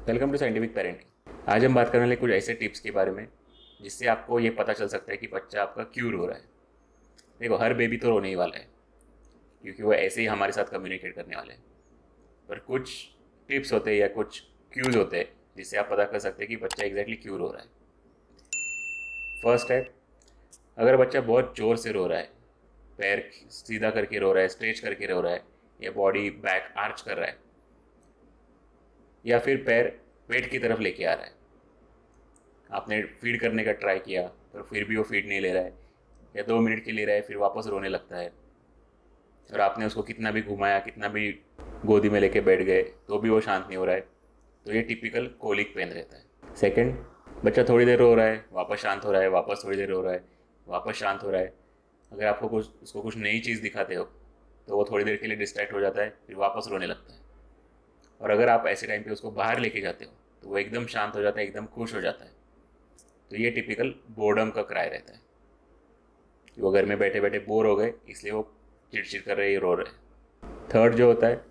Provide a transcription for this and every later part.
Welcome to scientific parenting. आज हम बात करने वाले कुछ ऐसे टिप्स के बारे में जिससे आपको ये पता चल सकता है कि बच्चा आपका क्यों रो रहा है। देखो, हर बेबी तो रोने ही वाला है क्योंकि वो ऐसे ही हमारे साथ कम्युनिकेट करने वाले हैं। पर कुछ टिप्स होते हैं या कुछ क्यूज होते हैं जिससे आप पता कर सकते हैं कि बच्चा एग्जैक्टली क्यों रो रहा है। फर्स्ट है, अगर बच्चा बहुत ज़ोर से रो रहा है, पैर सीधा करके रो रहा है, स्ट्रेच करके रो रहा है, या बॉडी बैक आर्च कर रहा है, या फिर पैर पेट की तरफ लेके आ रहा है, आपने फीड करने का ट्राई किया पर फिर भी वो फीड नहीं ले रहा है, या 2 मिनट के ले रहा है फिर वापस रोने लगता है, और आपने उसको कितना भी घुमाया, कितना भी गोदी में लेके बैठ गए तो भी वो शांत नहीं हो रहा है, तो ये टिपिकल कोलिक पेन रहता है। सेकंड, बच्चा थोड़ी देर रो रहा है, वापस शांत हो रहा है, वापस थोड़ी देर रो रहा है, वापस शांत हो रहा है। अगर आपको कुछ उसको कुछ नई चीज़ दिखाते हो तो वो थोड़ी देर के लिए डिस्ट्रैक्ट हो जाता है, फिर वापस रोने लगता है। और अगर आप ऐसे टाइम पे उसको बाहर लेके जाते हो तो वो एकदम शांत हो जाता है, एकदम खुश हो जाता है। तो ये टिपिकल बोर्डम का क्राई रहता है कि वो घर में बैठे बैठे बोर हो गए इसलिए वो चिड़चिड़ कर रहे, रो रहे। थर्ड जो होता है,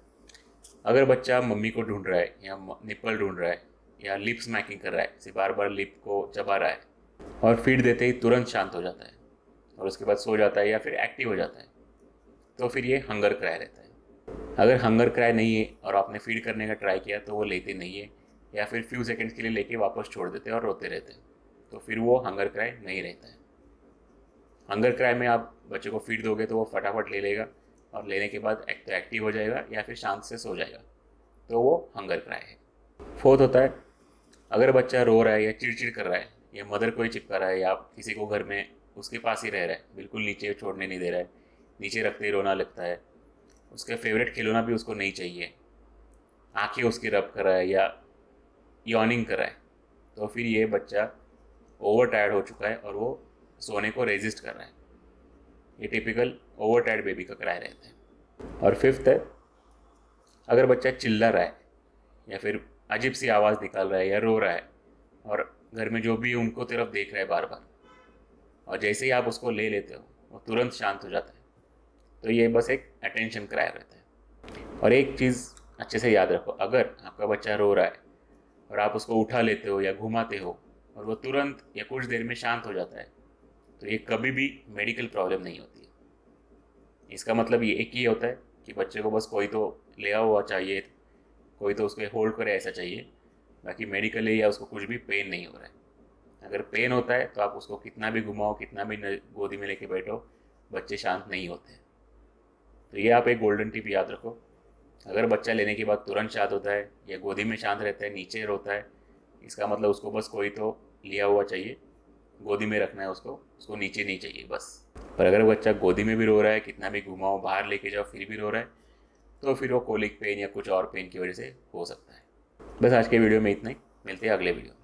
अगर बच्चा मम्मी को ढूंढ रहा है या निप्पल ढूंढ रहा है या लिप स्मैकिंग कर रहा है, सिर्फ बार बार लिप को चबा रहा है और फीड देते ही तुरंत शांत हो जाता है और उसके बाद सो जाता है या फिर एक्टिव हो जाता है, तो फिर ये हंगर क्राई रहता है। अगर हंगर क्राई नहीं है और आपने फीड करने का ट्राई किया तो वो लेते नहीं है, या फिर फ्यू सेकंड्स के लिए लेके वापस छोड़ देते हैं और रोते रहते हैं, तो फिर वो हंगर क्राई नहीं रहता है। हंगर क्राई में आप बच्चे को फीड दोगे तो वो फटाफट ले लेगा और लेने के बाद एक तो एक्टिव हो जाएगा या फिर शांत से सो जाएगा, तो वो हंगर क्राई है। फोर्थ होता है, अगर बच्चा रो रहा है या चिड़चिड़ कर रहा है या मदर को ही चिपका रहा है या किसी को घर में उसके पास ही रह रहा है, बिल्कुल नीचे छोड़ने नहीं दे रहा है, नीचे रखते ही रोना लगता है, उसका फेवरेट खिलौना भी उसको नहीं चाहिए, आंखें उसकी रब कर रहा है या यॉर्निंग कर रहा है, तो फिर ये बच्चा ओवर टायर्ड हो चुका है और वो सोने को रेजिस्ट कर रहा है। ये टिपिकल ओवर टायर्ड बेबी का क्राई रहता है। और फिफ्थ है, अगर बच्चा चिल्ला रहा है या फिर अजीब सी आवाज़ निकाल रहा है या रो रहा है और घर में जो भी उनको तरफ देख रहा है बार बार, और जैसे ही आप उसको ले लेते हो वो तुरंत शांत हो जाता है, तो ये बस एक अटेंशन क्राई रहता है। और एक चीज़ अच्छे से याद रखो, अगर आपका बच्चा रो रहा है और आप उसको उठा लेते हो या घुमाते हो और वो तुरंत या कुछ देर में शांत हो जाता है, तो ये कभी भी मेडिकल प्रॉब्लम नहीं होती है। इसका मतलब ये एक ही होता है कि बच्चे को बस कोई तो लिया हुआ चाहिए, कोई तो उसको होल्ड करे ऐसा चाहिए, बाकी मेडिकली या उसको कुछ भी पेन नहीं हो रहा है। अगर पेन होता है तो आप उसको कितना भी घुमाओ, कितना भी गोदी में लेके बैठो, बच्चे शांत नहीं होते। तो ये आप एक गोल्डन टिप याद रखो, अगर बच्चा लेने के बाद तुरंत शांत होता है या गोदी में शांत रहता है, नीचे रोता है, इसका मतलब उसको बस कोई तो लिया हुआ चाहिए, गोदी में रखना है उसको, उसको नीचे नहीं चाहिए बस। पर अगर बच्चा गोदी में भी रो रहा है, कितना भी घुमाओ, बाहर लेके जाओ, फिर भी रो रहा है, तो फिर वो कोलिक पेन या कुछ और पेन की वजह से हो सकता है। बस आज के वीडियो में इतना ही, मिलते हैं अगले वीडियो में।